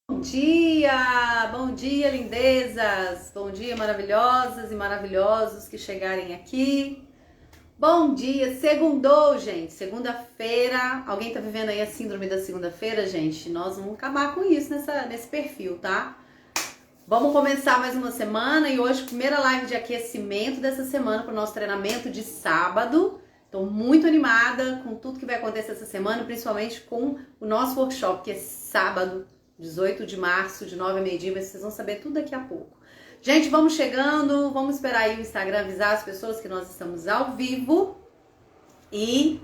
Bom dia, lindezas, bom dia, maravilhosas e maravilhosos que chegarem aqui. Bom dia, segundou, gente, segunda-feira. Alguém tá vivendo aí a síndrome da segunda-feira, gente? Nós vamos acabar com isso nesse perfil, tá? Vamos começar mais uma semana e hoje, primeira live de aquecimento dessa semana para o nosso treinamento de sábado. Estou muito animada com tudo que vai acontecer essa semana, principalmente com o nosso workshop, que é sábado, 18 de março, de 9 a meio-dia, mas vocês vão saber tudo daqui a pouco. Gente, vamos chegando, vamos esperar aí o Instagram avisar as pessoas que nós estamos ao vivo. E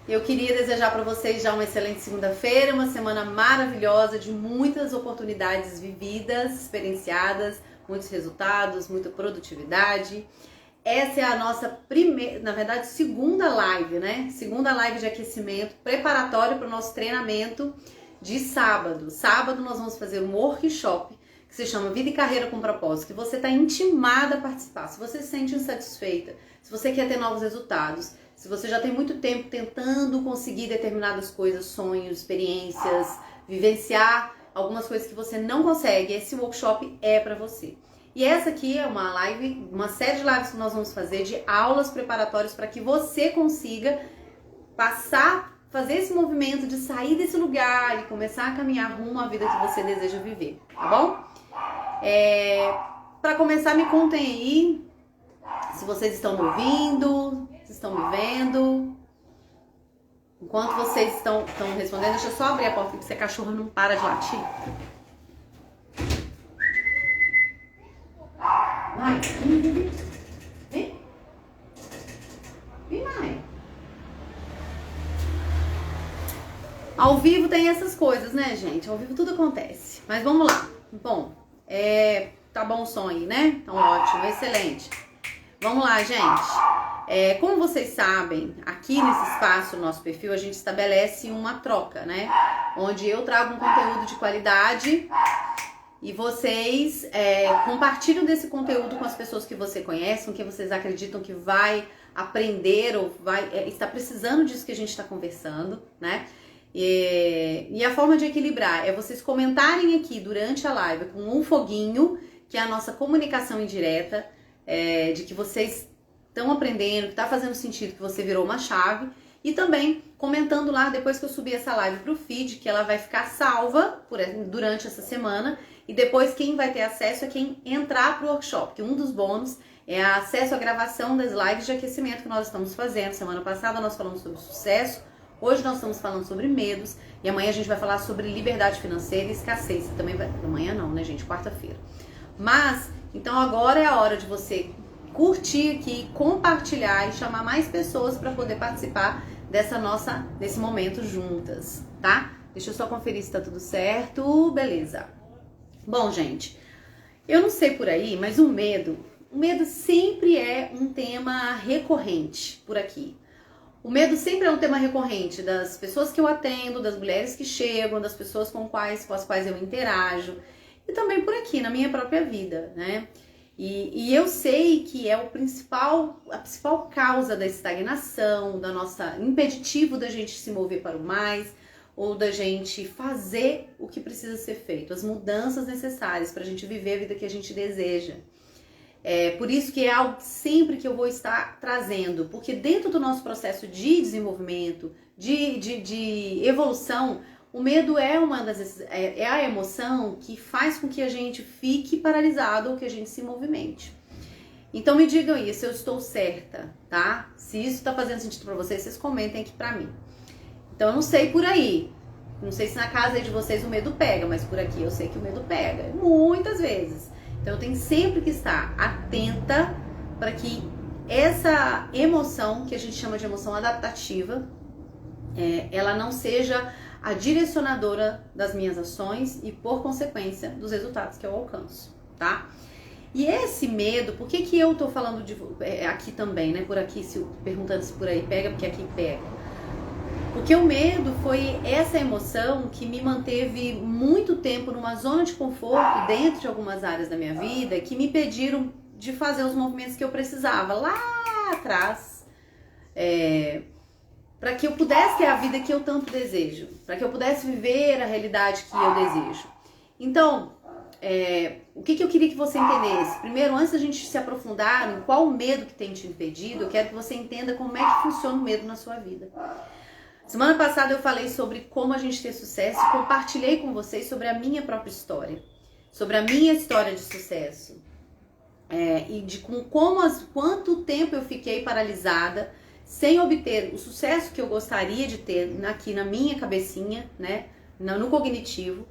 eu queria desejar para vocês já uma excelente segunda-feira, uma semana maravilhosa, de muitas oportunidades vividas, experienciadas, muitos resultados, muita produtividade. Essa é a nossa primeira, na verdade, segunda live, né? Segunda live de aquecimento preparatório para o nosso treinamento de sábado. Sábado nós vamos fazer um workshop que se chama Vida e Carreira com Propósito, que você está intimada a participar. Se você se sente insatisfeita, se você quer ter novos resultados, se você já tem muito tempo tentando conseguir determinadas coisas, sonhos, experiências, vivenciar algumas coisas que você não consegue, esse workshop é para você. E essa aqui é uma live, uma série de lives que nós vamos fazer de aulas preparatórias para que você consiga fazer esse movimento de sair desse lugar e começar a caminhar rumo à vida que você deseja viver, tá bom? Para começar, me contem aí se vocês estão me ouvindo, se estão me vendo. Enquanto vocês estão respondendo, deixa eu só abrir a porta porque a cachorra não para de latir. Vai, vem. Vem, mãe. Ao vivo tem essas coisas, né, gente? Ao vivo tudo acontece. Mas vamos lá. Bom, tá bom o som aí, né? Então, ótimo, excelente. Vamos lá, gente. Como vocês sabem, aqui nesse espaço, no nosso perfil, a gente estabelece uma troca, né? Onde eu trago um conteúdo de qualidade e vocês compartilham desse conteúdo com as pessoas que você conhece, com quem vocês acreditam que vai aprender ou está precisando disso que a gente está conversando, né? E a forma de equilibrar é vocês comentarem aqui durante a live com um foguinho, que é a nossa comunicação indireta, de que vocês estão aprendendo, que está fazendo sentido, que você virou uma chave, e também comentando lá depois que eu subir essa live para o feed, que ela vai ficar salva durante essa semana, e depois quem vai ter acesso é quem entrar para o workshop, que um dos bônus é acesso à gravação das lives de aquecimento que nós estamos fazendo. Semana passada nós falamos sobre sucesso, hoje nós estamos falando sobre medos, e amanhã a gente vai falar sobre liberdade financeira e escassez. Também vai... Amanhã não, né, gente? Quarta-feira. Mas, então agora é a hora de você curtir aqui, compartilhar e chamar mais pessoas para poder participar desse momento juntas, tá? Deixa eu só conferir se tá tudo certo. Beleza. Bom, gente, eu não sei por aí, mas o medo sempre é um tema recorrente por aqui. O medo sempre é um tema recorrente das pessoas que eu atendo, das mulheres que chegam, das pessoas com as quais eu interajo, e também por aqui, na minha própria vida, né? E eu sei que é a principal causa da estagnação, da nossa impeditivo da gente se mover para o mais, ou da gente fazer o que precisa ser feito, as mudanças necessárias para a gente viver a vida que a gente deseja. Por isso que é algo que sempre que eu vou estar trazendo, porque dentro do nosso processo de desenvolvimento, de evolução, o medo é a emoção que faz com que a gente fique paralisado ou que a gente se movimente. Então me digam aí se eu estou certa, tá? Se isso está fazendo sentido para vocês comentem aqui para mim. Então eu não sei por aí, não sei se na casa aí de vocês o medo pega, mas por aqui eu sei que o medo pega, muitas vezes. Então eu tenho sempre que estar atenta para que essa emoção, que a gente chama de emoção adaptativa, ela não seja a direcionadora das minhas ações e, por consequência, dos resultados que eu alcanço, tá? E esse medo, por que eu tô falando aqui também, né? Por aqui, perguntando se por aí pega, porque aqui pega. Porque o medo foi essa emoção que me manteve muito tempo numa zona de conforto dentro de algumas áreas da minha vida, que me impediram de fazer os movimentos que eu precisava lá atrás, para que eu pudesse ter a vida que eu tanto desejo, para que eu pudesse viver a realidade que eu desejo. Então, o que eu queria que você entendesse? Primeiro, antes da gente se aprofundar em qual o medo que tem te impedido, eu quero que você entenda como é que funciona o medo na sua vida. Semana passada eu falei sobre como a gente ter sucesso e compartilhei com vocês sobre a minha própria história. Sobre a minha história de sucesso. E de quanto tempo eu fiquei paralisada sem obter o sucesso que eu gostaria de ter aqui na minha cabecinha, né, no cognitivo,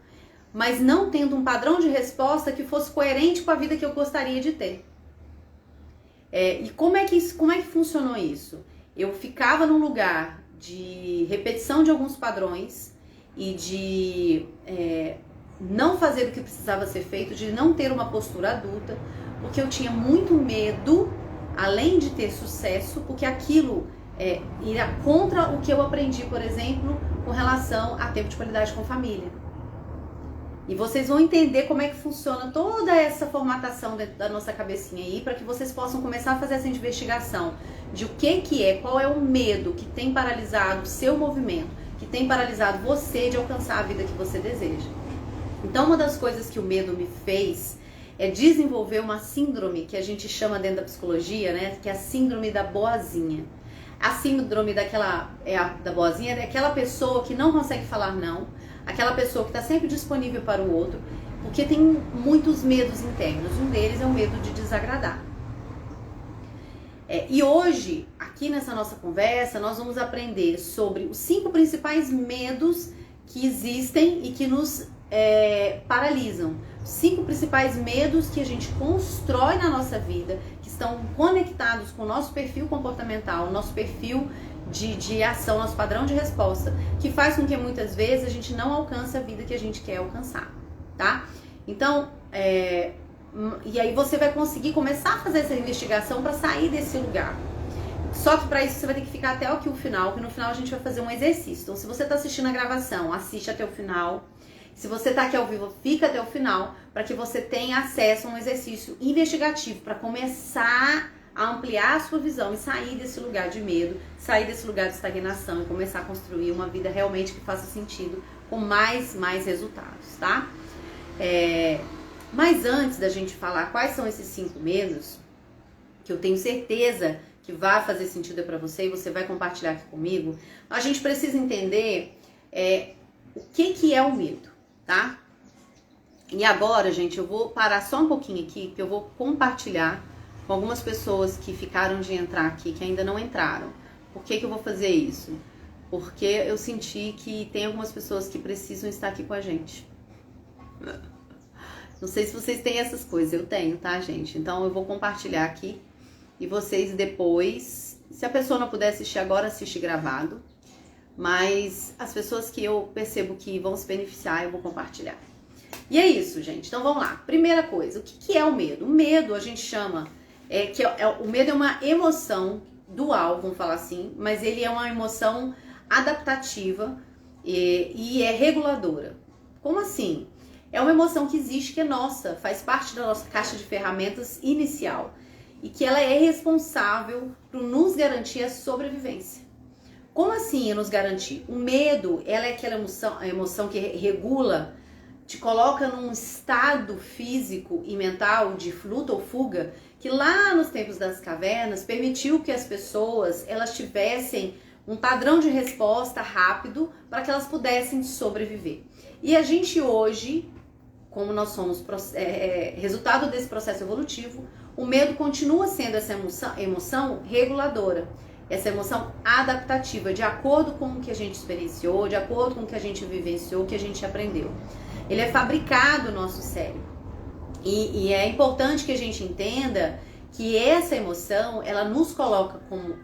mas não tendo um padrão de resposta que fosse coerente com a vida que eu gostaria de ter. E como é que funcionou isso? Eu ficava num lugar de repetição de alguns padrões e de não fazer o que precisava ser feito, de não ter uma postura adulta, porque eu tinha muito medo, além de ter sucesso, porque aquilo iria contra o que eu aprendi, por exemplo, com relação a tempo de qualidade com família. E vocês vão entender como é que funciona toda essa formatação dentro da nossa cabecinha aí, para que vocês possam começar a fazer essa investigação de o qual é o medo que tem paralisado o seu movimento, que tem paralisado você de alcançar a vida que você deseja. Então, uma das coisas que o medo me fez é desenvolver uma síndrome que a gente chama dentro da psicologia, né, que é a síndrome da boazinha. A síndrome da boazinha é aquela pessoa que não consegue falar não, aquela pessoa que está sempre disponível para o outro, porque tem muitos medos internos. Um deles é o medo de desagradar. E hoje, aqui nessa nossa conversa, nós vamos aprender sobre os 5 principais medos que existem e que nos paralisam. 5 principais medos que a gente constrói na nossa vida, que estão conectados com o nosso perfil comportamental, nosso perfil de ação, nosso padrão de resposta, que faz com que muitas vezes a gente não alcance a vida que a gente quer alcançar, tá? Então, e aí você vai conseguir começar a fazer essa investigação para sair desse lugar. Só que para isso você vai ter que ficar até aqui o final, que no final a gente vai fazer um exercício. Então, se você está assistindo a gravação, assiste até o final. Se você está aqui ao vivo, fica até o final, para que você tenha acesso a um exercício investigativo, para começar a ampliar a sua visão e sair desse lugar de medo, sair desse lugar de estagnação e começar a construir uma vida realmente que faça sentido, com mais resultados, tá? Mas antes da gente falar quais são esses 5 medos, que eu tenho certeza que vai fazer sentido para você e você vai compartilhar aqui comigo, a gente precisa entender o que é o medo, tá? E agora, gente, eu vou parar só um pouquinho aqui, que eu vou compartilhar com algumas pessoas que ficaram de entrar aqui, que ainda não entraram. Por que eu vou fazer isso? Porque eu senti que tem algumas pessoas que precisam estar aqui com a gente. Não sei se vocês têm essas coisas, eu tenho, tá, gente? Então eu vou compartilhar aqui e vocês depois, se a pessoa não puder assistir agora, assiste gravado. Mas as pessoas que eu percebo que vão se beneficiar, eu vou compartilhar. E é isso, gente. Então vamos lá. Primeira coisa, o que é o medo? O medo a gente chama, o medo é uma emoção dual, vamos falar assim, mas ele é uma emoção adaptativa e é reguladora. Como assim? É uma emoção que existe, que é nossa, faz parte da nossa caixa de ferramentas inicial e que ela é responsável por nos garantir a sobrevivência. Como assim nos garantir? O medo, ela é aquela emoção que regula, te coloca num estado físico e mental de luta ou fuga, que lá nos tempos das cavernas permitiu que as pessoas elas tivessem um padrão de resposta rápido para que elas pudessem sobreviver. E a gente hoje, como nós somos resultado desse processo evolutivo, o medo continua sendo essa emoção reguladora. Essa emoção adaptativa, de acordo com o que a gente experienciou, de acordo com o que a gente vivenciou, o que a gente aprendeu. Ele é fabricado no nosso cérebro. E é importante que a gente entenda que essa emoção, ela nos coloca como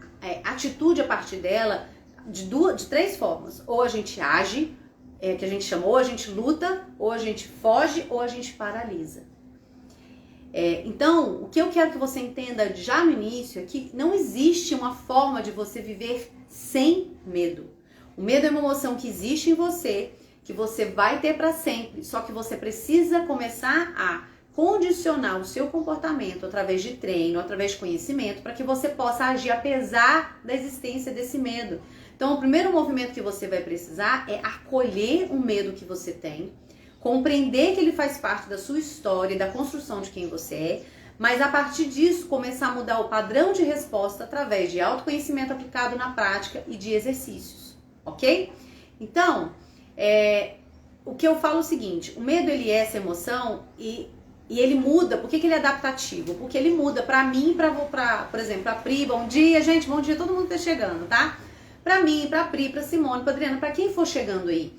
atitude a partir dela de 3 formas. Ou a gente age, que a gente chama, ou a gente luta, ou a gente foge, ou a gente paralisa. Então, o que eu quero que você entenda já no início é que não existe uma forma de você viver sem medo. O medo é uma emoção que existe em você, que você vai ter para sempre, só que você precisa começar a condicionar o seu comportamento através de treino, através de conhecimento, para que você possa agir apesar da existência desse medo. Então, o primeiro movimento que você vai precisar é acolher o medo que você tem, compreender que ele faz parte da sua história e da construção de quem você é, mas a partir disso começar a mudar o padrão de resposta através de autoconhecimento aplicado na prática e de exercícios, ok? Então, o que eu falo é o seguinte, o medo ele é essa emoção e ele muda. Por que ele é adaptativo? Porque ele muda pra mim, por exemplo, pra Pri, bom dia, gente, bom dia, todo mundo tá chegando, tá? Pra mim, pra Pri, pra Simone, pra Adriana, pra quem for chegando aí,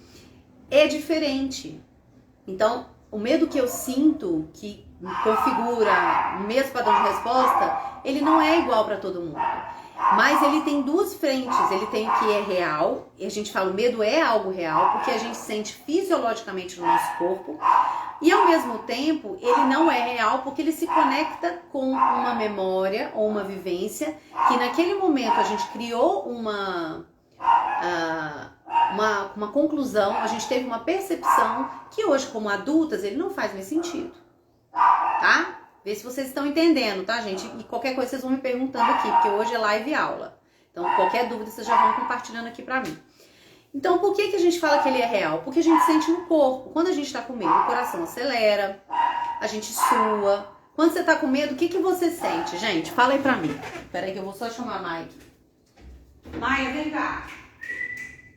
é diferente. Então, o medo que eu sinto, que configura o mesmo padrão de resposta, ele não é igual para todo mundo. Mas ele tem duas frentes. Ele tem o que é real, e a gente fala o medo é algo real, porque a gente sente fisiologicamente no nosso corpo, e ao mesmo tempo, ele não é real porque ele se conecta com uma memória ou uma vivência que naquele momento a gente criou uma conclusão, a gente teve uma percepção que hoje, como adultas, ele não faz mais sentido, tá? Vê se vocês estão entendendo, tá, gente? E qualquer coisa vocês vão me perguntando aqui, porque hoje é live e aula. Então, qualquer dúvida vocês já vão compartilhando aqui pra mim. Então, por que a gente fala que ele é real? Porque a gente sente no corpo. Quando a gente tá com medo, o coração acelera, a gente sua. Quando você tá com medo, o que você sente? Gente, fala aí pra mim. Peraí que eu vou só chamar a Maia aqui. Maia, vem cá.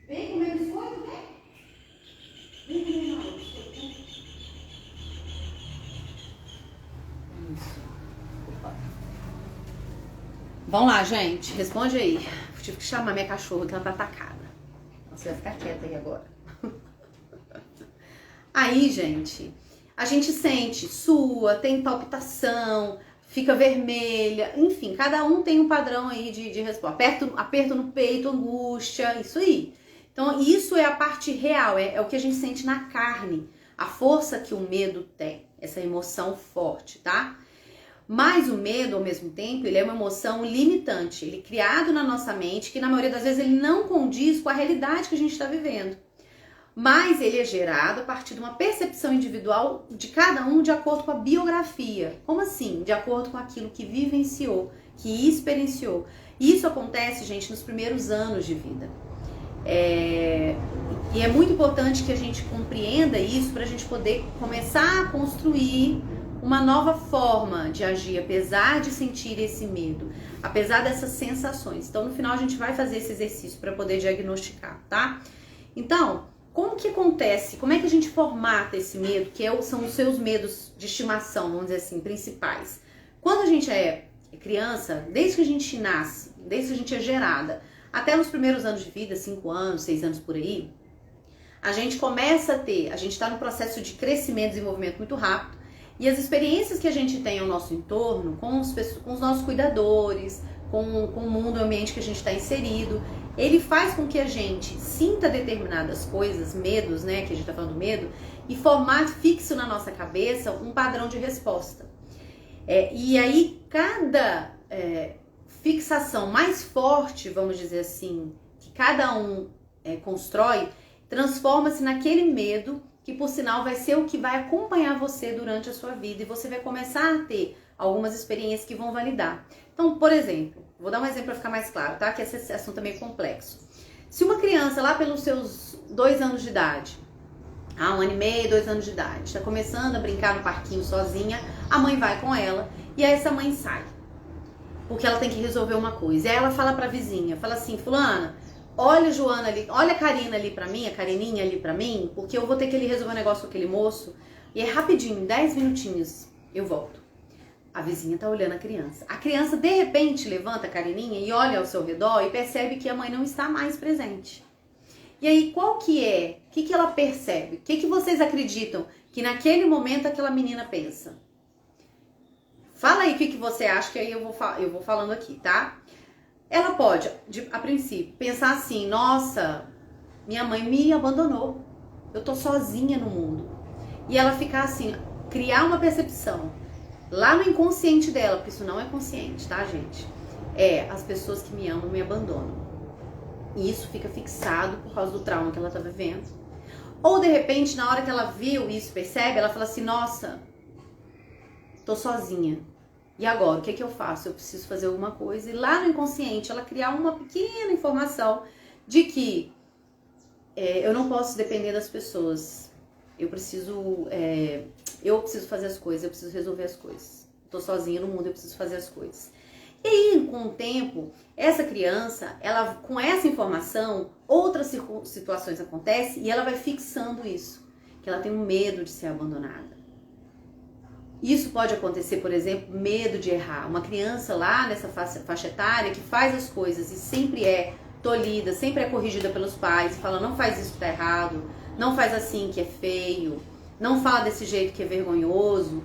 Vem comer biscoito, vem. Vem comer biscoito. Isso. Opa. Vamos lá, gente. Responde aí. Eu tive que chamar minha cachorra que ela tá atacada. Você vai ficar quieta aí agora. Aí, gente, a gente sente, sua, tem palpitação, fica vermelha, enfim, cada um tem um padrão aí de resposta. Aperto no peito, angústia, isso aí. Então, isso é a parte real, é o que a gente sente na carne, a força que o medo tem, essa emoção forte, tá? Mas o medo, ao mesmo tempo, ele é uma emoção limitante, ele é criado na nossa mente, que na maioria das vezes ele não condiz com a realidade que a gente está vivendo. Mas ele é gerado a partir de uma percepção individual de cada um de acordo com a biografia. Como assim? De acordo com aquilo que vivenciou, que experienciou. E isso acontece, gente, nos primeiros anos de vida. E é muito importante que a gente compreenda isso para a gente poder começar a construir uma nova forma de agir, apesar de sentir esse medo, apesar dessas sensações. Então, no final, a gente vai fazer esse exercício para poder diagnosticar, tá? Então, como que acontece? Como é que a gente formata esse medo, que são os seus medos de estimação, vamos dizer assim, principais? Quando a gente é criança, desde que a gente nasce, desde que a gente é gerada, até nos primeiros anos de vida, 5 anos, 6 anos por aí, a gente começa a ter, a gente está no processo de crescimento e desenvolvimento muito rápido, e as experiências que a gente tem ao nosso entorno, com os nossos cuidadores, com o mundo, o ambiente que a gente está inserido, ele faz com que a gente sinta determinadas coisas, medos, né, que a gente está falando do medo, e formar fixo na nossa cabeça um padrão de resposta. E aí, cada fixação mais forte, vamos dizer assim, que cada um constrói, transforma-se naquele medo que, por sinal, vai ser o que vai acompanhar você durante a sua vida e você vai começar a ter algumas experiências que vão validar. Então, por exemplo, vou dar um exemplo para ficar mais claro, tá? Que esse assunto é meio complexo. Se uma criança lá pelos seus 2 anos de idade, 1 ano e meio, 2 anos de idade, está começando a brincar no parquinho sozinha, a mãe vai com ela e aí essa mãe sai, porque ela tem que resolver uma coisa. E aí ela fala pra vizinha, fala assim, fulana, olha a Joana ali, olha a Karina ali pra mim, a Karininha ali pra mim, porque eu vou ter que ele resolver um negócio com aquele moço, e é rapidinho, 10 minutinhos, eu volto. A vizinha tá olhando a criança. A criança, de repente, levanta a Karininha e olha ao seu redor e percebe que a mãe não está mais presente. E aí, qual que é? O que ela percebe? O que vocês acreditam que naquele momento aquela menina pensa? Fala aí o que você acha, que aí eu vou falando aqui, tá? Ela pode, a princípio, pensar assim, nossa, minha mãe me abandonou, eu tô sozinha no mundo. E ela ficar assim, criar uma percepção lá no inconsciente dela, porque isso não é consciente, tá, gente? As pessoas que me amam me abandonam. E isso fica fixado por causa do trauma que ela tá vivendo. Ou, de repente, na hora que ela viu isso, percebe, ela fala assim, nossa, tô sozinha. E agora, o que eu faço? Eu preciso fazer alguma coisa. E lá no inconsciente, ela criar uma pequena informação de que eu não posso depender das pessoas. eu preciso fazer as coisas, eu preciso resolver as coisas. Tô sozinha no mundo, eu preciso fazer as coisas. E aí, com o tempo, essa criança, ela, com essa informação, outras situações acontecem e ela vai fixando isso, que ela tem um medo de ser abandonada. Isso pode acontecer, por exemplo, medo de errar. Uma criança lá nessa faixa etária que faz as coisas e sempre é tolhida, sempre é corrigida pelos pais, fala, não faz isso que tá errado, não faz assim que é feio, não fala desse jeito que é vergonhoso.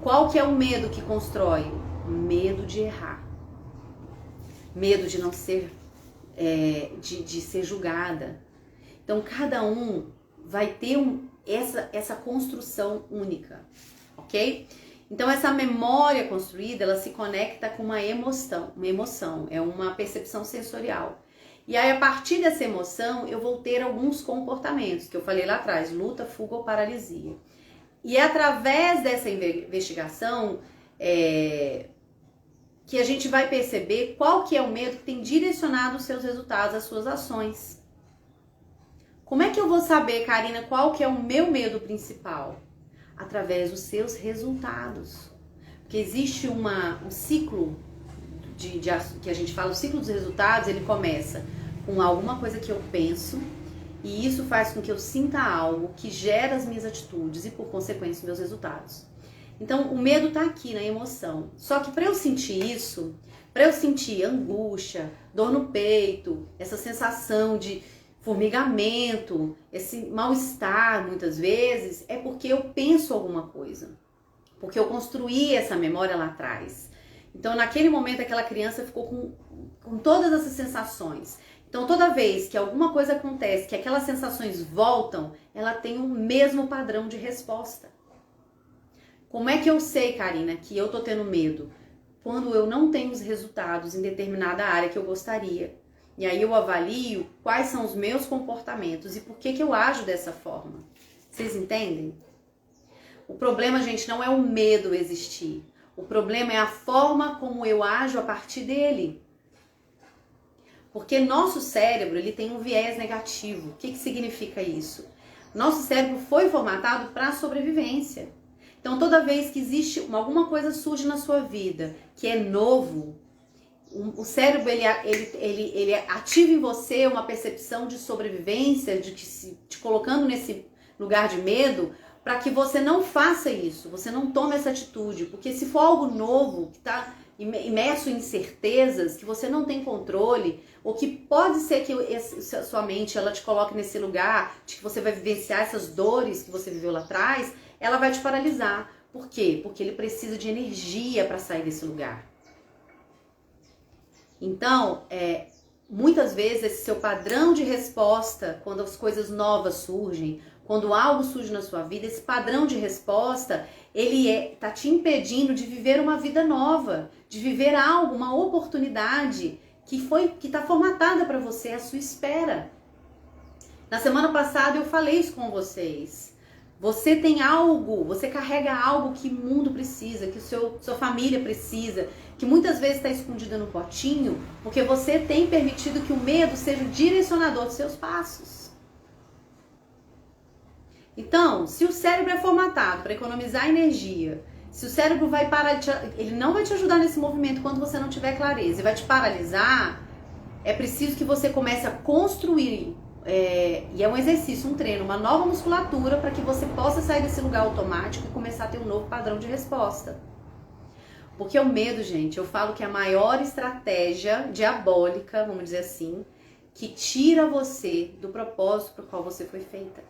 Qual que é o medo que constrói? Medo de errar. Medo de não ser, de ser julgada. Então, cada um vai ter essa construção única, ok? Então, essa memória construída, ela se conecta com uma emoção, é uma percepção sensorial. E aí, a partir dessa emoção, eu vou ter alguns comportamentos, que eu falei lá atrás, luta, fuga ou paralisia. E é através dessa investigação, que a gente vai perceber qual que é o medo que tem direcionado os seus resultados, as suas ações. Como é que eu vou saber, Karina, qual que é o meu medo principal? Através dos seus resultados. Porque existe um ciclo que a gente fala, o ciclo dos resultados, ele começa com alguma coisa que eu penso, e isso faz com que eu sinta algo que gera as minhas atitudes e, por consequência, os meus resultados. Então, o medo tá aqui na emoção. Só que para eu sentir isso, para eu sentir angústia, dor no peito, essa sensação de formigamento, esse mal-estar, muitas vezes, é porque eu penso alguma coisa. Porque eu construí essa memória lá atrás. Então, naquele momento, aquela criança ficou com todas essas sensações. Então, toda vez que alguma coisa acontece, que aquelas sensações voltam, ela tem o mesmo padrão de resposta. Como é que eu sei, Karina, que eu tô tendo medo? Quando eu não tenho os resultados em determinada área que eu gostaria. E aí eu avalio quais são os meus comportamentos e por que eu ajo dessa forma. Vocês entendem? O problema, gente, não é o medo existir. O problema é a forma como eu ajo a partir dele. Porque nosso cérebro, ele tem um viés negativo. O que significa isso? Nosso cérebro foi formatado para a sobrevivência. Então, toda vez que existe alguma coisa surge na sua vida que é novo, o cérebro ele ativa em você uma percepção de sobrevivência, de que te colocando nesse lugar de medo, para que você não faça isso, você não tome essa atitude, porque se for algo novo, que está imerso em incertezas, que você não tem controle, ou que pode ser que a sua mente ela te coloque nesse lugar, de que você vai vivenciar essas dores que você viveu lá atrás, ela vai te paralisar. Por quê? Porque ele precisa de energia para sair desse lugar. Então, muitas vezes esse seu padrão de resposta, quando as coisas novas surgem, quando algo surge na sua vida, esse padrão de resposta, ele tá te impedindo de viver uma vida nova, de viver algo, uma oportunidade que tá formatada para você à sua espera. Na semana passada eu falei isso com vocês. Você tem algo, você carrega algo que o mundo precisa, que sua família precisa, que muitas vezes está escondida no potinho, porque você tem permitido que o medo seja o direcionador dos seus passos. Então, se o cérebro é formatado para economizar energia, se o cérebro vai parar ele não vai te ajudar nesse movimento quando você não tiver clareza e vai te paralisar, é preciso que você comece a construir. E é um exercício, um treino, uma nova musculatura para que você possa sair desse lugar automático e começar a ter um novo padrão de resposta. Porque o medo, gente, eu falo que é a maior estratégia diabólica, vamos dizer assim, que tira você do propósito para o qual você foi feita.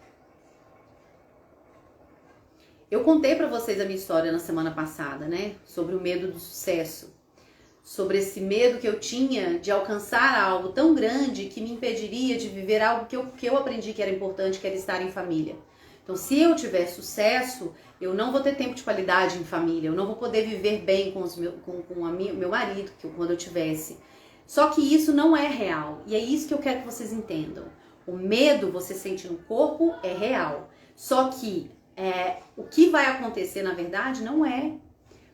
Eu contei para vocês a minha história na semana passada, né? Sobre o medo do sucesso. Sobre esse medo que eu tinha de alcançar algo tão grande que me impediria de viver algo que eu aprendi que era importante, que era estar em família. Então, se eu tiver sucesso, eu não vou ter tempo de qualidade em família, eu não vou poder viver bem com meu marido, quando eu tivesse. Só que isso não é real, e é isso que eu quero que vocês entendam. O medo você sente no corpo é real, só que o que vai acontecer na verdade não é.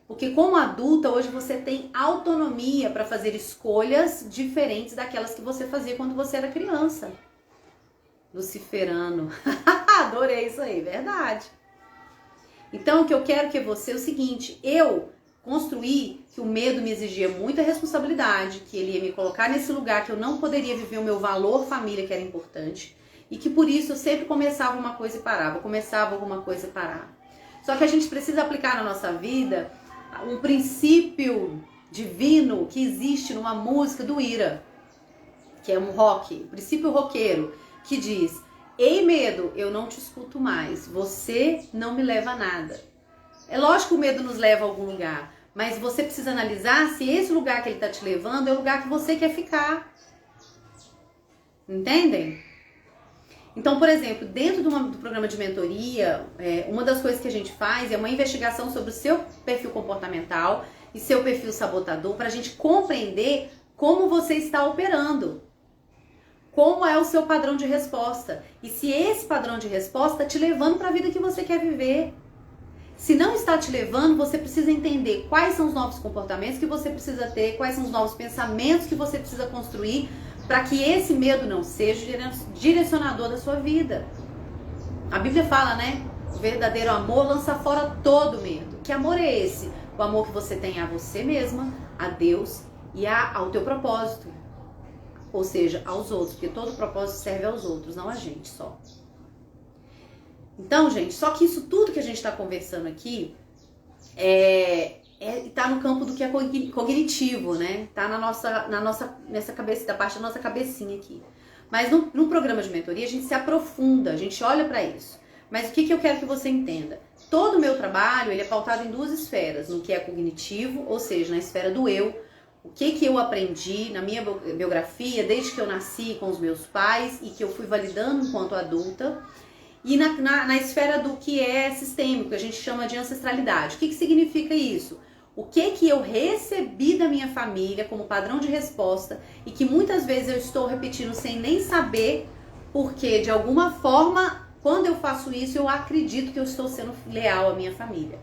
Porque como adulta, hoje você tem autonomia para fazer escolhas diferentes daquelas que você fazia quando você era criança. Luciferano. Adorei isso aí, verdade. Então, o que eu quero que você é o seguinte, eu construí que o medo me exigia muita responsabilidade, que ele ia me colocar nesse lugar que eu não poderia viver o meu valor família, que era importante, e que por isso eu sempre começava uma coisa e parava, começava alguma coisa e parava. Só que a gente precisa aplicar na nossa vida um princípio divino que existe numa música do Ira, que é um rock, um princípio roqueiro, que diz: ei medo, eu não te escuto mais, você não me leva a nada. É lógico que o medo nos leva a algum lugar, mas você precisa analisar se esse lugar que ele está te levando é o lugar que você quer ficar. Entendem? Então, por exemplo, dentro do programa de mentoria, uma das coisas que a gente faz é uma investigação sobre o seu perfil comportamental e seu perfil sabotador, para a gente compreender como você está operando. Como é o seu padrão de resposta. E se esse padrão de resposta está te levando para a vida que você quer viver. Se não está te levando, você precisa entender quais são os novos comportamentos que você precisa ter, quais são os novos pensamentos que você precisa construir, para que esse medo não seja direcionador da sua vida. A Bíblia fala, né? O verdadeiro amor lança fora todo medo. Que amor é esse? O amor que você tem a você mesma, a Deus e ao teu propósito. Ou seja, aos outros. Porque todo propósito serve aos outros, não a gente só. Então, gente, só que isso tudo que a gente está conversando aqui tá no campo do que é cognitivo, né? Tá nessa cabeça, da parte da nossa cabecinha aqui. Mas no programa de mentoria a gente se aprofunda, a gente olha para isso. Mas o que eu quero que você entenda? Todo o meu trabalho ele é pautado em duas esferas, no que é cognitivo, ou seja, na esfera do eu, o que eu aprendi na minha biografia desde que eu nasci com os meus pais e que eu fui validando enquanto adulta. E na esfera do que é sistêmico, que a gente chama de ancestralidade. O que significa isso? O que eu recebi da minha família como padrão de resposta e que muitas vezes eu estou repetindo sem nem saber, porque de alguma forma, quando eu faço isso, eu acredito que eu estou sendo leal à minha família.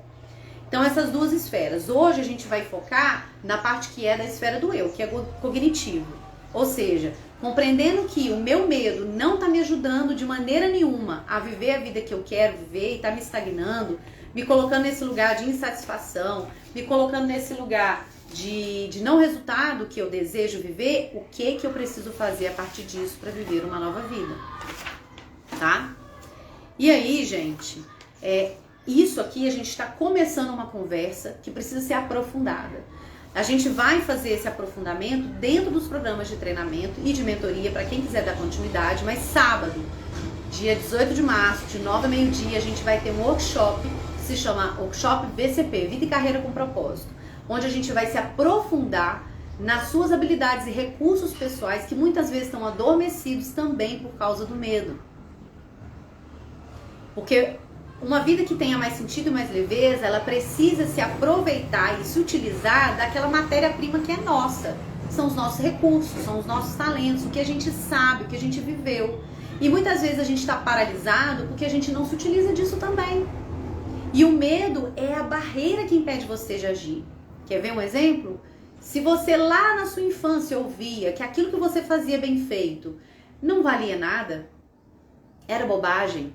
Então essas duas esferas. Hoje a gente vai focar na parte que é da esfera do eu, que é cognitivo. Ou seja, compreendendo que o meu medo não está me ajudando de maneira nenhuma a viver a vida que eu quero viver e está me estagnando, me colocando nesse lugar de insatisfação, me colocando nesse lugar de não resultado que eu desejo viver, o que eu preciso fazer a partir disso para viver uma nova vida, tá? E aí, gente, isso aqui a gente está começando uma conversa que precisa ser aprofundada. A gente vai fazer esse aprofundamento dentro dos programas de treinamento e de mentoria para quem quiser dar continuidade, mas sábado, dia 18 de março, de 9 a meio-dia, a gente vai ter um workshop que se chama Workshop VCP, Vida e Carreira com Propósito, onde a gente vai se aprofundar nas suas habilidades e recursos pessoais que muitas vezes estão adormecidos também por causa do medo. Porque uma vida que tenha mais sentido e mais leveza, ela precisa se aproveitar e se utilizar daquela matéria-prima que é nossa. São os nossos recursos, são os nossos talentos, o que a gente sabe, o que a gente viveu. E muitas vezes a gente está paralisado porque a gente não se utiliza disso também. E o medo é a barreira que impede você de agir. Quer ver um exemplo? Se você lá na sua infância ouvia que aquilo que você fazia bem feito não valia nada, era bobagem,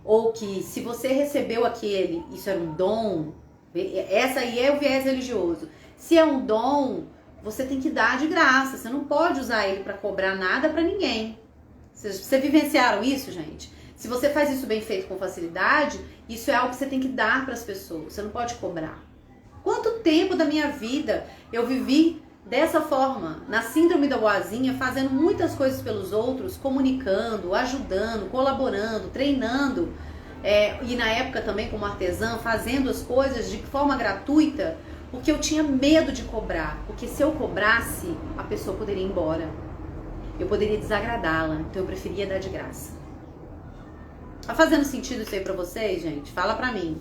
ou que se você recebeu isso era um dom, essa aí é o viés religioso. Se é um dom, você tem que dar de graça, você não pode usar ele para cobrar nada para ninguém. Vocês vivenciaram isso, gente? Se você faz isso bem feito com facilidade, isso é algo que você tem que dar para as pessoas, você não pode cobrar. Quanto tempo da minha vida eu vivi dessa forma, na síndrome da boazinha, fazendo muitas coisas pelos outros, comunicando, ajudando, colaborando, treinando, e na época também como artesã, fazendo as coisas de forma gratuita, porque eu tinha medo de cobrar, porque se eu cobrasse, a pessoa poderia ir embora, eu poderia desagradá-la, então eu preferia dar de graça. Tá fazendo sentido isso aí pra vocês, gente? Fala pra mim.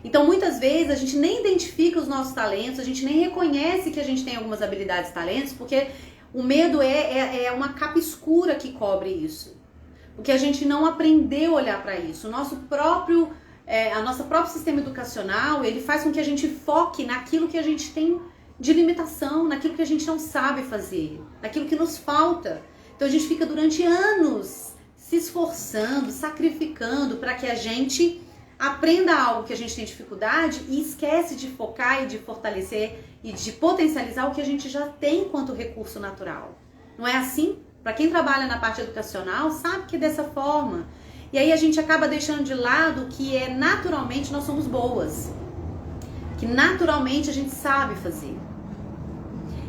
Então, muitas vezes, a gente nem identifica os nossos talentos, a gente nem reconhece que a gente tem algumas habilidades e talentos, porque o medo é uma capa escura que cobre isso. Porque a gente não aprendeu a olhar para isso. O nosso próprio sistema educacional, ele faz com que a gente foque naquilo que a gente tem de limitação, naquilo que a gente não sabe fazer, naquilo que nos falta. Então, a gente fica durante anos se esforçando, sacrificando para que a gente aprenda algo que a gente tem dificuldade e esquece de focar e de fortalecer e de potencializar o que a gente já tem enquanto recurso natural. Não é assim? Para quem trabalha na parte educacional, sabe que é dessa forma. E aí a gente acaba deixando de lado que naturalmente nós somos boas. Que naturalmente a gente sabe fazer.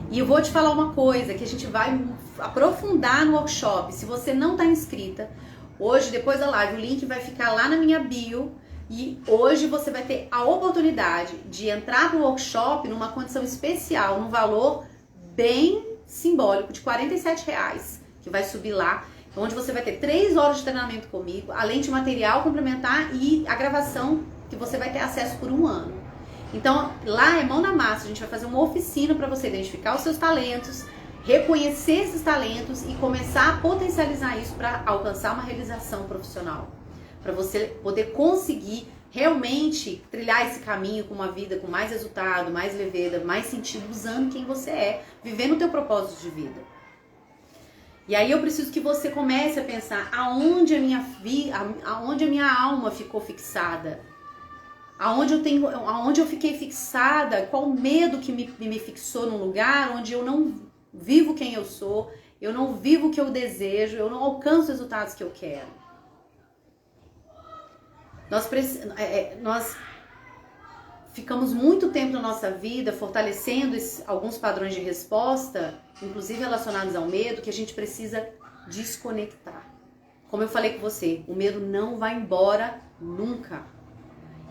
E eu vou te falar uma coisa que a gente vai aprofundar no workshop. Se você não está inscrita, hoje, depois da live, o link vai ficar lá na minha bio. E hoje você vai ter a oportunidade de entrar no workshop numa condição especial, num valor bem simbólico, de R$47, que vai subir lá, onde você vai ter 3 horas de treinamento comigo, além de material complementar e a gravação que você vai ter acesso por 1 ano. Então, lá é mão na massa, a gente vai fazer uma oficina para você identificar os seus talentos, reconhecer esses talentos e começar a potencializar isso para alcançar uma realização profissional. Para você poder conseguir realmente trilhar esse caminho com uma vida com mais resultado, mais leveza, mais sentido, usando quem você é, vivendo o teu propósito de vida. E aí eu preciso que você comece a pensar aonde a minha alma ficou fixada. Aonde eu fiquei fixada, qual medo que me fixou num lugar onde eu não vivo quem eu sou, eu não vivo o que eu desejo, eu não alcanço os resultados que eu quero. Nós ficamos muito tempo na nossa vida fortalecendo alguns padrões de resposta, inclusive relacionados ao medo, que a gente precisa desconectar. Como eu falei com você, o medo não vai embora nunca.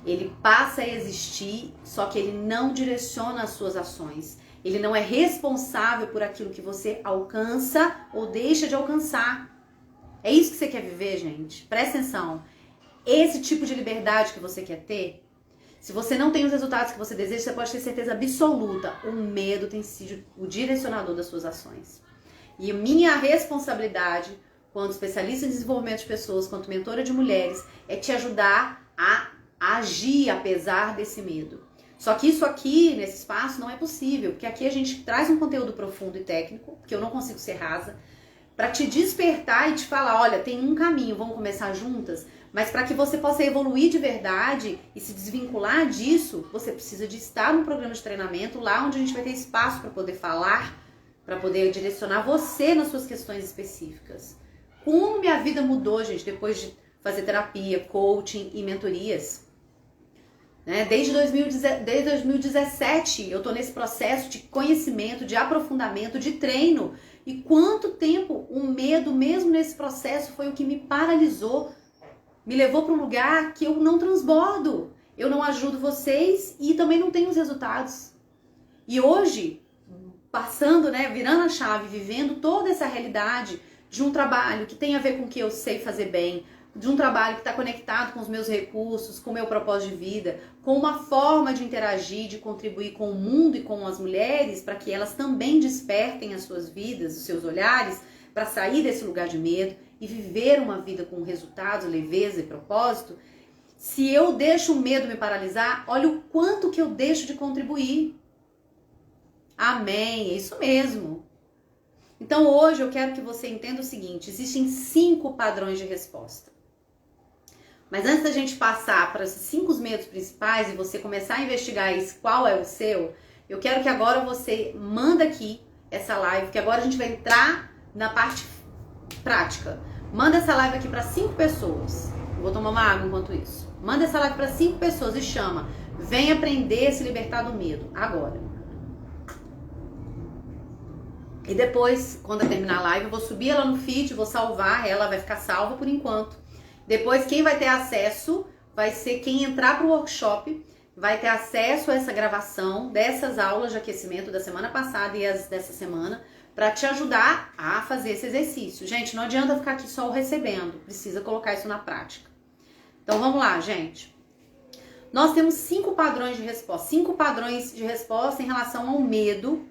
Ele passa a existir, só que ele não direciona as suas ações. Ele não é responsável por aquilo que você alcança ou deixa de alcançar. É isso que você quer viver, gente? Presta atenção. Esse tipo de liberdade que você quer ter, se você não tem os resultados que você deseja, você pode ter certeza absoluta, o medo tem sido o direcionador das suas ações. E minha responsabilidade, quanto especialista em desenvolvimento de pessoas, quanto mentora de mulheres, é te ajudar a agir apesar desse medo. Só que isso aqui, nesse espaço, não é possível, porque aqui a gente traz um conteúdo profundo e técnico, porque eu não consigo ser rasa, para te despertar e te falar, olha, tem um caminho, vamos começar juntas, mas para que você possa evoluir de verdade e se desvincular disso, você precisa de estar num programa de treinamento, lá onde a gente vai ter espaço para poder falar, para poder direcionar você nas suas questões específicas. Como minha vida mudou, gente, depois de fazer terapia, coaching e mentorias. Desde 2017 eu tô nesse processo de conhecimento, de aprofundamento, de treino. E quanto tempo o medo, mesmo nesse processo, foi o que me paralisou, me levou para um lugar que eu não transbordo, eu não ajudo vocês e também não tenho os resultados. E hoje, passando, virando a chave, vivendo toda essa realidade de um trabalho que tem a ver com o que eu sei fazer bem, de um trabalho que está conectado com os meus recursos, com o meu propósito de vida, com uma forma de interagir, de contribuir com o mundo e com as mulheres, para que elas também despertem as suas vidas, os seus olhares, para sair desse lugar de medo e viver uma vida com resultados, leveza e propósito. Se eu deixo o medo me paralisar, olha o quanto que eu deixo de contribuir. Amém, é isso mesmo. Então hoje eu quero que você entenda o seguinte, existem 5 padrões de resposta. Mas antes da gente passar para esses 5 medos principais e você começar a investigar qual é o seu, eu quero que agora você manda aqui essa live, que agora a gente vai entrar na parte prática. Manda essa live aqui para 5 pessoas. Eu vou tomar uma água enquanto isso. Manda essa live para 5 pessoas e chama. Vem aprender a se libertar do medo. Agora. E depois, quando eu terminar a live, eu vou subir ela no feed, vou salvar, ela vai ficar salva por enquanto. Depois, quem vai ter acesso vai ser quem entrar para o workshop, vai ter acesso a essa gravação dessas aulas de aquecimento da semana passada e as dessa semana, para te ajudar a fazer esse exercício. Gente, não adianta ficar aqui só recebendo, precisa colocar isso na prática. Então, vamos lá, gente. Nós temos 5 padrões de resposta, 5 padrões de resposta em relação ao medo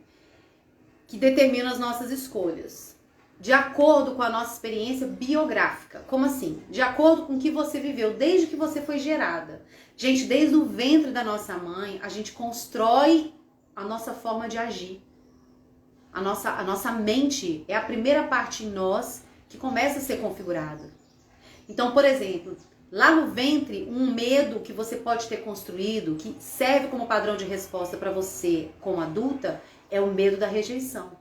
que determinam as nossas escolhas. De acordo com a nossa experiência biográfica. Como assim? De acordo com o que você viveu desde que você foi gerada. Gente, desde o ventre da nossa mãe, a gente constrói a nossa forma de agir. A nossa mente é a primeira parte em nós que começa a ser configurada. Então, por exemplo, lá no ventre, um medo que você pode ter construído, que serve como padrão de resposta para você como adulta, é o medo da rejeição.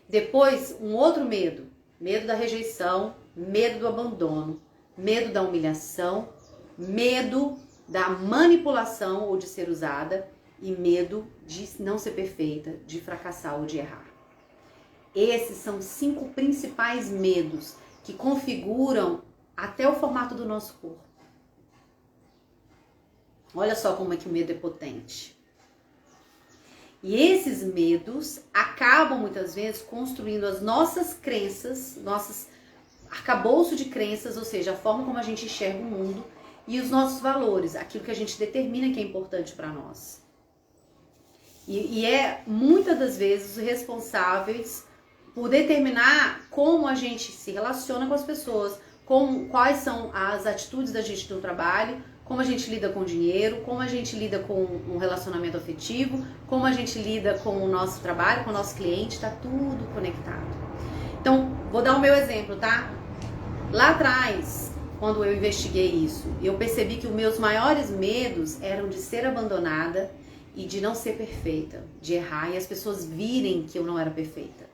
Depois, um outro medo, medo da rejeição, medo do abandono, medo da humilhação, medo da manipulação ou de ser usada e medo de não ser perfeita, de fracassar ou de errar. Esses são 5 principais medos que configuram até o formato do nosso corpo. Olha só como é que o medo é potente. E esses medos acabam muitas vezes construindo as nossas crenças, nossos arcabouço de crenças, ou seja, a forma como a gente enxerga o mundo e os nossos valores, aquilo que a gente determina que é importante para nós. E é muitas das vezes responsáveis por determinar como a gente se relaciona com as pessoas, quais são as atitudes da gente no trabalho, como a gente lida com o dinheiro, como a gente lida com um relacionamento afetivo, como a gente lida com o nosso trabalho, com o nosso cliente, tá tudo conectado. Então, vou dar o meu exemplo, tá? Lá atrás, quando eu investiguei isso, eu percebi que os meus maiores medos eram de ser abandonada e de não ser perfeita, de errar e as pessoas virem que eu não era perfeita.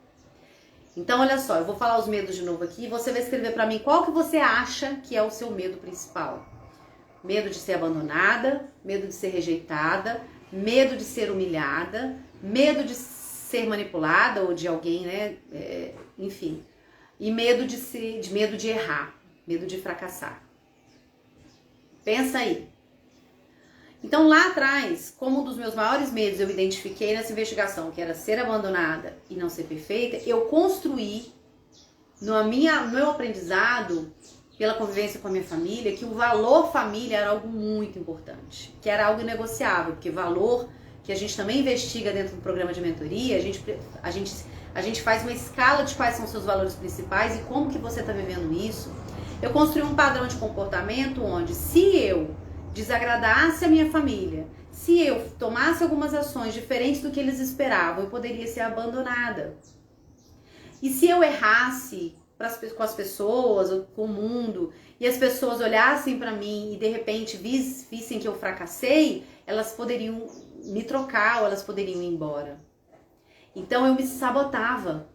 Então, olha só, eu vou falar os medos de novo aqui e você vai escrever pra mim qual que você acha que é o seu medo principal. Medo de ser abandonada, medo de ser rejeitada, medo de ser humilhada, medo de ser manipulada ou de alguém, né? Enfim. E medo de errar, medo de fracassar. Pensa aí. Então lá atrás, como um dos meus maiores medos eu identifiquei nessa investigação, que era ser abandonada e não ser perfeita, eu construí no meu aprendizado, pela convivência com a minha família, que o valor família era algo muito importante, que era algo inegociável, porque valor que a gente também investiga dentro do programa de mentoria, a gente faz uma escala de quais são os seus valores principais e como que você está vivendo isso. Eu construí um padrão de comportamento onde, se eu desagradasse a minha família, se eu tomasse algumas ações diferentes do que eles esperavam, eu poderia ser abandonada. E se eu errasse com as pessoas, ou com o mundo, e as pessoas olhassem para mim e de repente vissem que eu fracassei, elas poderiam me trocar ou elas poderiam ir embora. Então eu me sabotava.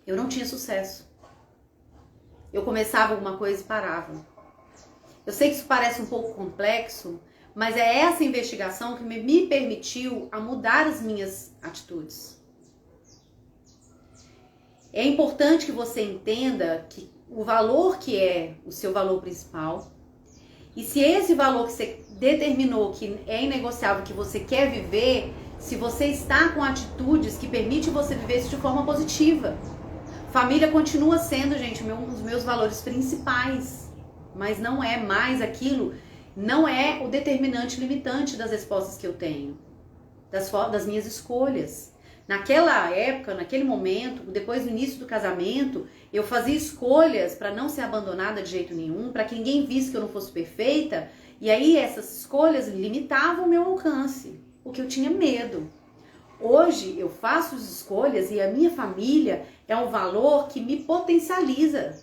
Eu não tinha sucesso. Eu começava alguma coisa e parava. Eu sei que isso parece um pouco complexo, mas é essa investigação que me permitiu a mudar as minhas atitudes. É importante que você entenda que o valor que é o seu valor principal, e se esse valor que você determinou que é inegociável, que você quer viver, se você está com atitudes que permitem você viver isso de forma positiva. Família continua sendo, gente, um dos meus valores principais, mas não é mais aquilo, não é o determinante limitante das respostas que eu tenho, das minhas escolhas. Naquela época, naquele momento, depois do início do casamento, eu fazia escolhas para não ser abandonada de jeito nenhum, para que ninguém visse que eu não fosse perfeita, e aí essas escolhas limitavam o meu alcance, porque eu tinha medo. Hoje eu faço as escolhas e a minha família é um valor que me potencializa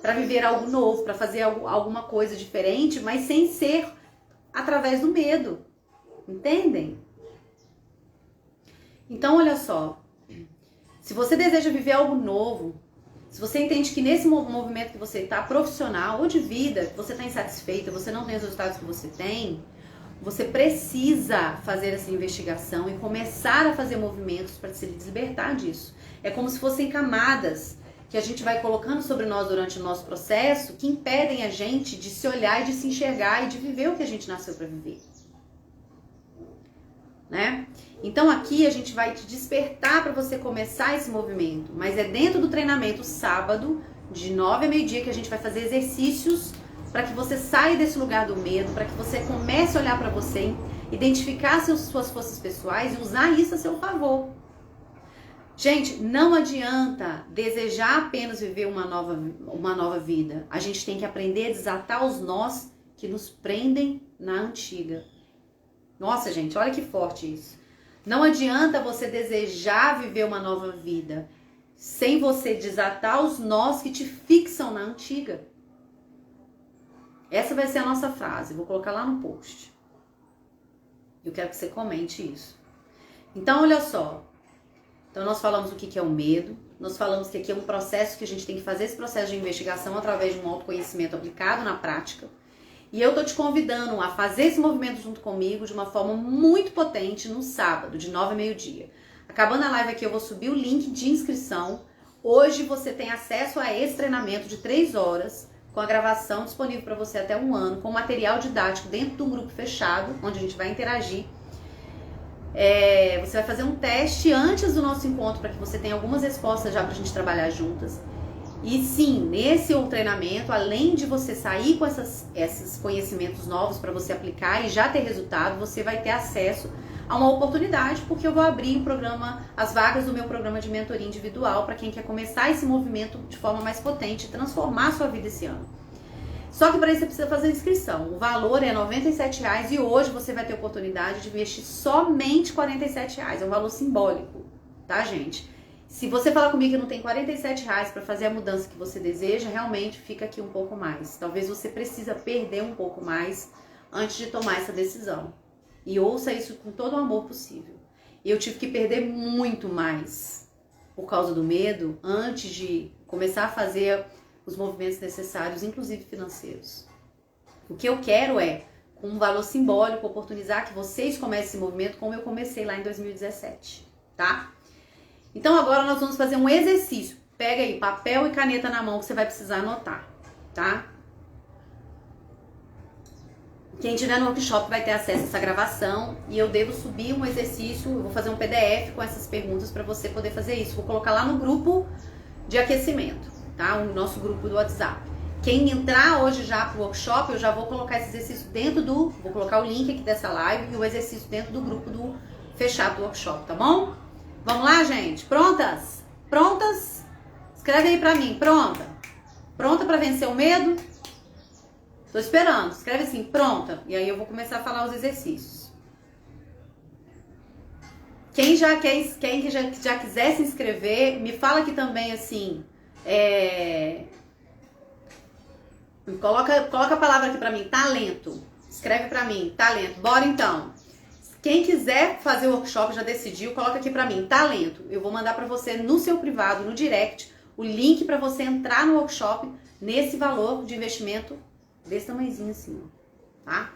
para viver algo novo, para fazer alguma coisa diferente, mas sem ser através do medo. Entendem? Então, olha só, se você deseja viver algo novo, se você entende que nesse movimento que você está, profissional ou de vida, que você está insatisfeita, você não tem os resultados que você tem, você precisa fazer essa investigação e começar a fazer movimentos para se libertar disso. É como se fossem camadas que a gente vai colocando sobre nós durante o nosso processo que impedem a gente de se olhar e de se enxergar e de viver o que a gente nasceu para viver. Né? Então aqui a gente vai te despertar para você começar esse movimento, mas é dentro do treinamento sábado, de 9 a meio-dia, que a gente vai fazer exercícios para que você saia desse lugar do medo, para que você comece a olhar para você, identificar suas forças pessoais e usar isso a seu favor. Gente, não adianta desejar apenas viver uma nova vida. A gente tem que aprender a desatar os nós que nos prendem na antiga. Nossa, gente, olha que forte isso. Não adianta você desejar viver uma nova vida sem você desatar os nós que te fixam na antiga. Essa vai ser a nossa frase, vou colocar lá no post. Eu quero que você comente isso. Então, olha só. Então, nós falamos o que é o medo. Nós falamos que aqui é um processo que a gente tem que fazer esse processo de investigação através de um autoconhecimento aplicado na prática. E eu tô te convidando a fazer esse movimento junto comigo de uma forma muito potente no sábado, de 9 a meio-dia. Acabando a live aqui, eu vou subir o link de inscrição. Hoje você tem acesso a esse treinamento de 3 horas, com a gravação disponível para você até 1 ano, com material didático dentro de um grupo fechado, onde a gente vai interagir. Você vai fazer um teste antes do nosso encontro para que você tenha algumas respostas já para a gente trabalhar juntas. E sim, nesse treinamento, além de você sair com esses conhecimentos novos para você aplicar e já ter resultado, você vai ter acesso a uma oportunidade, porque eu vou abrir o programa, as vagas do meu programa de mentoria individual para quem quer começar esse movimento de forma mais potente e transformar a sua vida esse ano. Só que para isso você precisa fazer a inscrição. O valor é R$ 97,00 e hoje você vai ter a oportunidade de investir somente R$ 47,00. É um valor simbólico, tá, gente? Se você falar comigo que não tem R$ 47,00 para fazer a mudança que você deseja, realmente fica aqui um pouco mais. Talvez você precisa perder um pouco mais antes de tomar essa decisão. E ouça isso com todo o amor possível. Eu tive que perder muito mais por causa do medo antes de começar a fazer os movimentos necessários, inclusive financeiros. O que eu quero é, com um valor simbólico, oportunizar que vocês comecem esse movimento como eu comecei lá em 2017, tá? Então agora nós vamos fazer um exercício. Pega aí papel e caneta na mão que você vai precisar anotar, tá? Quem tiver no workshop vai ter acesso a essa gravação e eu devo subir um exercício, eu vou fazer um PDF com essas perguntas para você poder fazer isso. Vou colocar lá no grupo de aquecimento, tá? O nosso grupo do WhatsApp. Quem entrar hoje já pro workshop, eu já vou colocar esse exercício dentro do... Vou colocar o link aqui dessa live e o exercício dentro do grupo do fechado do workshop, tá bom? Vamos lá, gente? Prontas? Prontas? Escreve aí pra mim, pronta? Pronta pra vencer o medo? Tô esperando. Escreve assim, pronta. E aí eu vou começar a falar os exercícios. Quem já quiser se inscrever, me fala aqui também assim. Coloca a palavra aqui pra mim, talento. Escreve pra mim, talento. Bora então. Quem quiser fazer o workshop, já decidiu, coloca aqui pra mim, talento. Eu vou mandar pra você no seu privado, no direct, o link pra você entrar no workshop nesse valor de investimento desse tamanhozinho assim, ó, tá?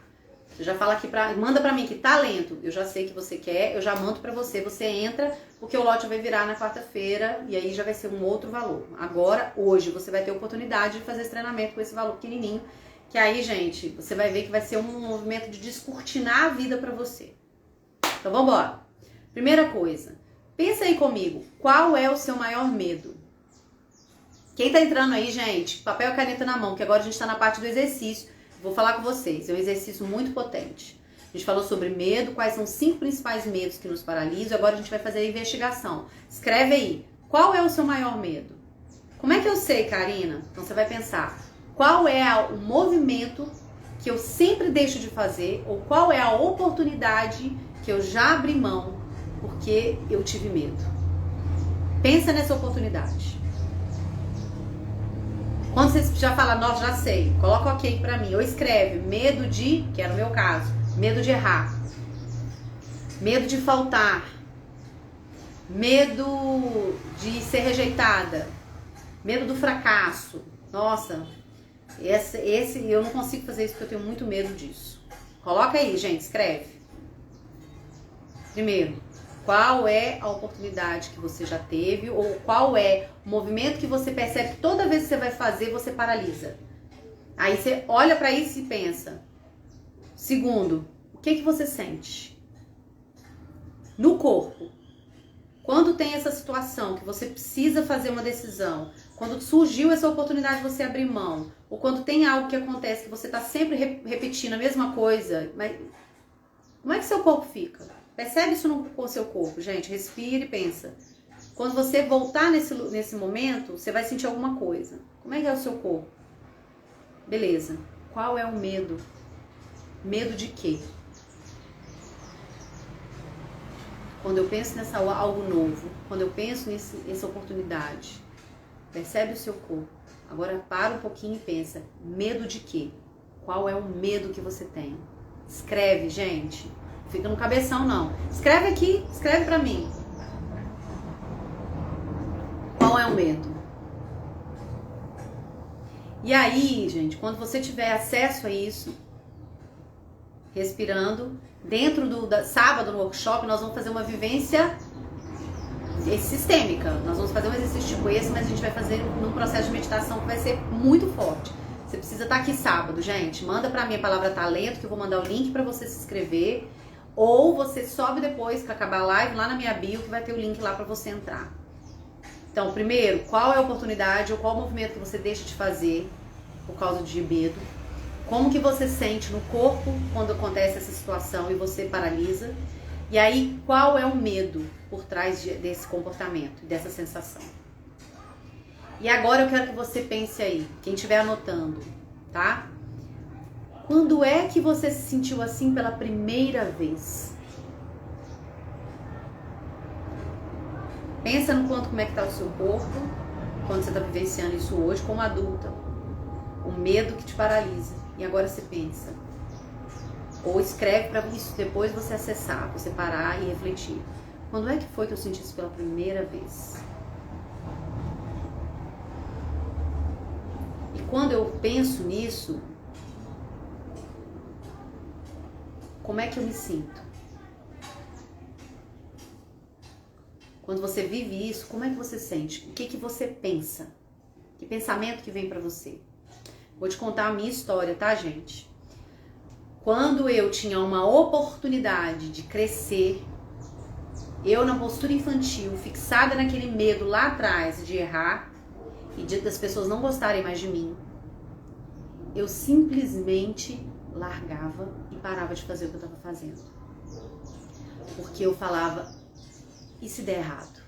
Você já fala aqui, manda pra mim que talento, eu já sei que você quer, eu já mando pra você, você entra, porque o lote vai virar na quarta-feira e aí já vai ser um outro valor. Agora, hoje, você vai ter a oportunidade de fazer esse treinamento com esse valor pequenininho, que aí, gente, você vai ver que vai ser um movimento de descortinar a vida pra você. Então, vambora. Primeira coisa, pensa aí comigo, qual é o seu maior medo? Quem tá entrando aí, gente, papel e caneta na mão, que agora a gente tá na parte do exercício. Vou falar com vocês, é um exercício muito potente. A gente falou sobre medo, quais são os 5 principais medos que nos paralisam. Agora a gente vai fazer a investigação. Escreve aí, qual é o seu maior medo? Como é que eu sei, Karina? Então você vai pensar, qual é o movimento que eu sempre deixo de fazer, ou qual é a oportunidade que eu já abri mão porque eu tive medo? Pensa nessa oportunidade. Quando você já fala, nossa, já sei, coloca ok pra mim. Ou escreve, medo de, que era o meu caso, medo de errar, medo de faltar, medo de ser rejeitada, medo do fracasso. Nossa, esse eu não consigo fazer isso porque eu tenho muito medo disso. Coloca aí, gente, escreve. Primeiro, qual é a oportunidade que você já teve ou qual é o movimento que você percebe que toda vez que você vai fazer, você paralisa. Aí você olha pra isso e pensa. Segundo, o que você sente? No corpo. Quando tem essa situação que você precisa fazer uma decisão, quando surgiu essa oportunidade de você abrir mão, ou quando tem algo que acontece que você tá sempre repetindo a mesma coisa, mas como é que seu corpo fica? Percebe isso com o seu corpo, gente. Respira e pensa. Quando você voltar nesse momento, você vai sentir alguma coisa. Como é que é o seu corpo? Beleza. Qual é o medo? Medo de quê? quando eu penso nessa algo novo, quando eu penso nessa oportunidade, percebe o seu corpo. Agora para um pouquinho e pensa, medo de quê? Qual é o medo que você tem? Escreve, gente. Não fica no cabeção, não. Escreve aqui, escreve pra mim. Qual é o medo? E aí, gente, quando você tiver acesso a isso, respirando, dentro do sábado no workshop, nós vamos fazer uma vivência sistêmica. Nós vamos fazer um exercício tipo esse, mas a gente vai fazer num processo de meditação que vai ser muito forte. Você precisa estar aqui sábado, gente. Manda pra mim a palavra talento, que eu vou mandar o link pra você se inscrever. Ou você sobe depois que acabar a live lá na minha bio, que vai ter o link lá pra você entrar. Então, primeiro, qual é a oportunidade ou qual o movimento que você deixa de fazer por causa de medo? Como que você sente no corpo quando acontece essa situação e você paralisa? E aí, qual é o medo por trás desse comportamento, dessa sensação? E agora eu quero que você pense aí, quem estiver anotando, tá? Quando é que você se sentiu assim pela primeira vez? Pensa no como é que tá o seu corpo, quando você tá vivenciando isso hoje como adulta. O medo que te paralisa. E agora você pensa. Ou escreve para isso depois você acessar, você parar e refletir. Quando é que foi que eu senti isso pela primeira vez? E quando eu penso nisso, como é que eu me sinto? Quando você vive isso, como é que você sente? O que que você pensa? Que pensamento que vem pra você? Vou te contar a minha história, tá, gente? Quando eu tinha uma oportunidade de crescer, eu na postura infantil, fixada naquele medo lá atrás de errar e das pessoas não gostarem mais de mim, eu simplesmente largava e parava de fazer o que eu estava fazendo. Porque eu falava, e se der errado?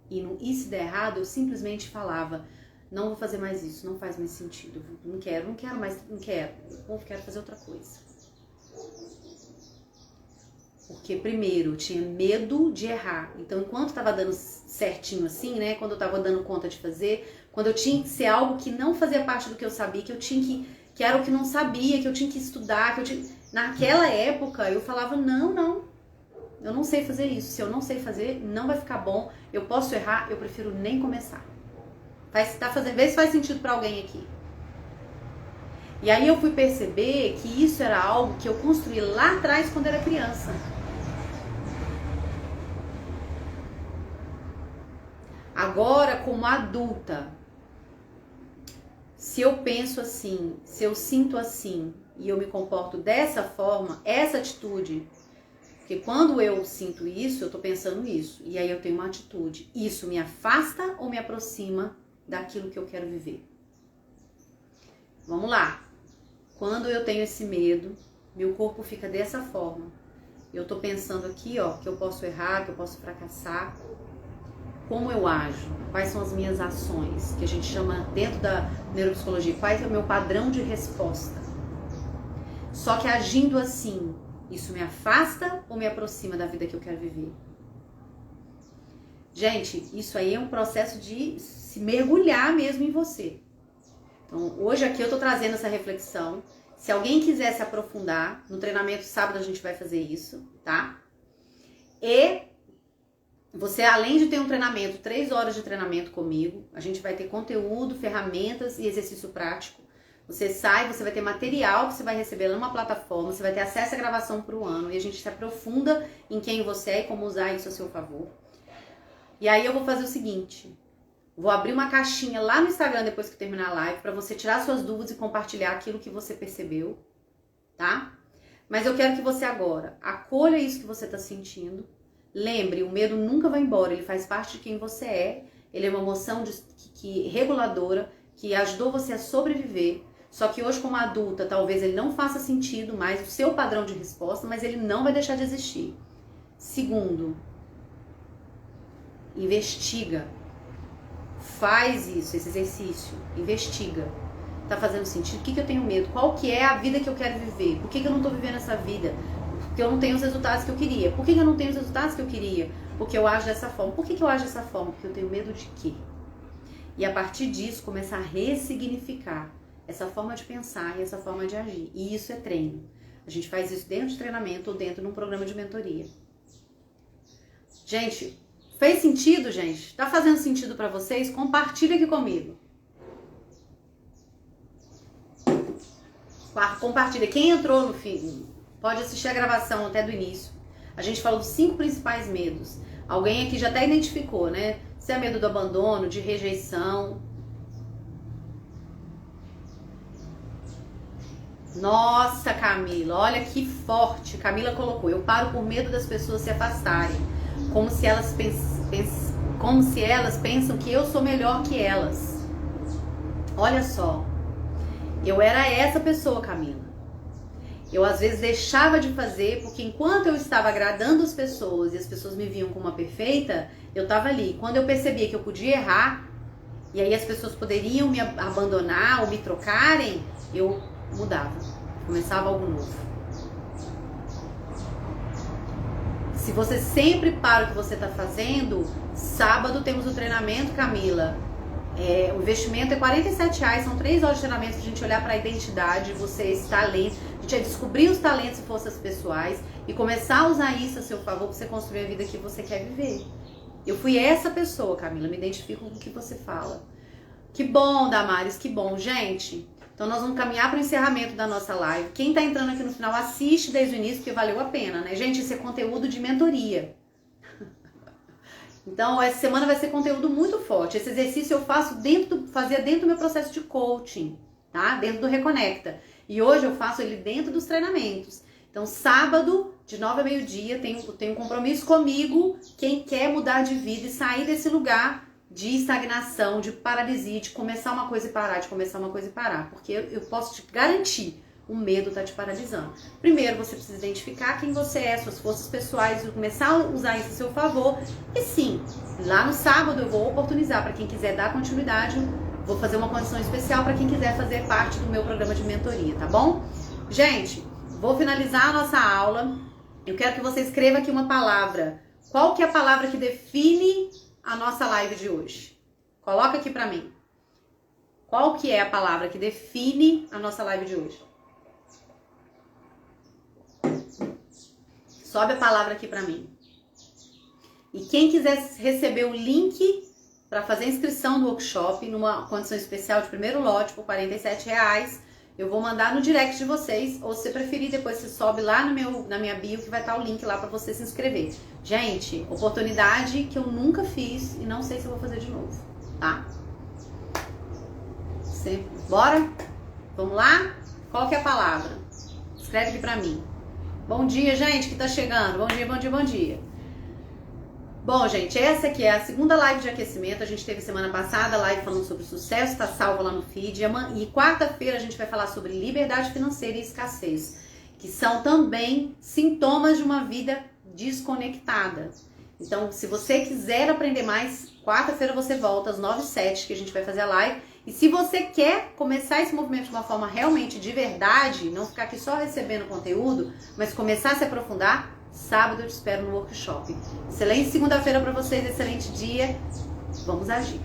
E no e se der errado, eu simplesmente falava, não vou fazer mais isso, não faz mais sentido, não quero mais, eu quero fazer outra coisa. Porque primeiro eu tinha medo de errar, então enquanto estava dando certinho assim, né, quando eu estava dando conta de fazer, quando eu tinha que ser algo que não fazia parte do que eu sabia, que eu tinha que era o que não sabia, que eu tinha que estudar, naquela época eu falava, não, eu não sei fazer isso, se eu não sei fazer, não vai ficar bom, eu posso errar, eu prefiro nem começar. Vê se faz sentido pra alguém aqui. E aí eu fui perceber que isso era algo que eu construí lá atrás quando era criança. Agora, como adulta, se eu penso assim, se eu sinto assim e eu me comporto dessa forma, essa atitude, porque quando eu sinto isso, eu tô pensando isso, e aí eu tenho uma atitude, isso me afasta ou me aproxima daquilo que eu quero viver? Vamos lá. Quando eu tenho esse medo, meu corpo fica dessa forma. Eu tô pensando aqui, ó, que eu posso errar, que eu posso fracassar. Como eu ajo? Quais são as minhas ações? Que a gente chama dentro da neuropsicologia, qual é o meu padrão de resposta? Só que agindo assim, isso me afasta ou me aproxima da vida que eu quero viver? Gente, isso aí é um processo de se mergulhar mesmo em você. Então, hoje aqui eu tô trazendo essa reflexão. Se alguém quiser se aprofundar, no treinamento sábado a gente vai fazer isso, tá? E você, além de ter um treinamento, 3 horas de treinamento comigo, a gente vai ter conteúdo, ferramentas e exercício prático. Você vai ter material que você vai receber numa plataforma, você vai ter acesso à gravação para o ano e a gente se aprofunda em quem você é e como usar isso a seu favor. E aí eu vou fazer o seguinte, vou abrir uma caixinha lá no Instagram depois que terminar a live para você tirar suas dúvidas e compartilhar aquilo que você percebeu, tá? Mas eu quero que você agora acolha isso que você está sentindo. Lembre, o medo nunca vai embora, ele faz parte de quem você é, ele é uma emoção reguladora que ajudou você a sobreviver. Só que hoje, como adulta, talvez ele não faça sentido mais o seu padrão de resposta, mas ele não vai deixar de existir. Segundo, investiga. Faz isso, esse exercício. Investiga. Tá fazendo sentido? O que eu tenho medo? Qual que é a vida que eu quero viver? Por que eu não tô vivendo essa vida? Porque eu não tenho os resultados que eu queria. Por que eu não tenho os resultados que eu queria? Porque eu ajo dessa forma. Por que eu ajo dessa forma? Porque eu tenho medo de quê? E a partir disso, começar a ressignificar essa forma de pensar e essa forma de agir. E isso é treino. A gente faz isso dentro de treinamento ou dentro de um programa de mentoria. Gente, fez sentido, gente? Tá fazendo sentido pra vocês? Compartilha aqui comigo. Compartilha. Quem entrou no fim, pode assistir a gravação até do início. A gente falou dos 5 principais medos. Alguém aqui já até identificou, né? Se é medo do abandono, de rejeição. Nossa, Camila, olha que forte. Camila colocou: eu paro por medo das pessoas se afastarem. Como se elas pensam que eu sou melhor que elas. Olha só. Eu era essa pessoa, Camila. Eu às vezes deixava de fazer, porque enquanto eu estava agradando as pessoas e as pessoas me viam como uma perfeita, eu estava ali. Quando eu percebia que eu podia errar, e aí as pessoas poderiam me abandonar ou me trocarem, eu mudava. Começava algo novo. Se você sempre para o que você está fazendo, sábado temos o treinamento, Camila. O investimento é R$47, são 3 horas de treinamento pra gente olhar para a identidade, vocês, talentos, a gente vai descobrir os talentos e forças pessoais e começar a usar isso a seu favor para você construir a vida que você quer viver. Eu fui essa pessoa, Camila, me identifico com o que você fala. Que bom, Damares, que bom. Gente, então nós vamos caminhar para o encerramento da nossa live. Quem tá entrando aqui no final, assiste desde o início, porque valeu a pena, né? Gente, isso é conteúdo de mentoria. Então, essa semana vai ser conteúdo muito forte. Esse exercício eu fazia dentro do meu processo de coaching, tá? Dentro do Reconecta. E hoje eu faço ele dentro dos treinamentos. Então, sábado, de 9 a meio-dia, tem um compromisso comigo, quem quer mudar de vida e sair desse lugar de estagnação, de paralisia, de começar uma coisa e parar, de começar uma coisa e parar. Porque eu posso te garantir, o medo tá te paralisando. Primeiro, você precisa identificar quem você é, suas forças pessoais, e começar a usar isso a seu favor. E sim, lá no sábado eu vou oportunizar para quem quiser dar continuidade, vou fazer uma condição especial para quem quiser fazer parte do meu programa de mentoria, tá bom? Gente, vou finalizar a nossa aula. Eu quero que você escreva aqui uma palavra. Qual que é a palavra que define a nossa live de hoje? Coloca aqui para mim. Qual que é a palavra que define a nossa live de hoje? Sobe a palavra aqui pra mim. E quem quiser receber o link para fazer a inscrição do workshop numa condição especial de primeiro lote por R$47, eu vou mandar no direct de vocês, ou se preferir, depois você sobe lá na minha bio que vai estar o link lá para você se inscrever. Gente, oportunidade que eu nunca fiz e não sei se eu vou fazer de novo, tá? Bora? Vamos lá? Qual que é a palavra? Escreve aqui pra mim. Bom dia, gente, que tá chegando. Bom dia, bom dia, bom dia. Bom, gente, essa aqui é a segunda live de aquecimento. A gente teve semana passada a live falando sobre sucesso, tá salva lá no feed. E quarta-feira a gente vai falar sobre liberdade financeira e escassez, que são também sintomas de uma vida desconectada. Então, se você quiser aprender mais, quarta-feira você volta às 9h07, que a gente vai fazer a live. E se você quer começar esse movimento de uma forma realmente de verdade, não ficar aqui só recebendo conteúdo, mas começar a se aprofundar, sábado eu te espero no workshop. Excelente segunda-feira para vocês, excelente dia. Vamos agir.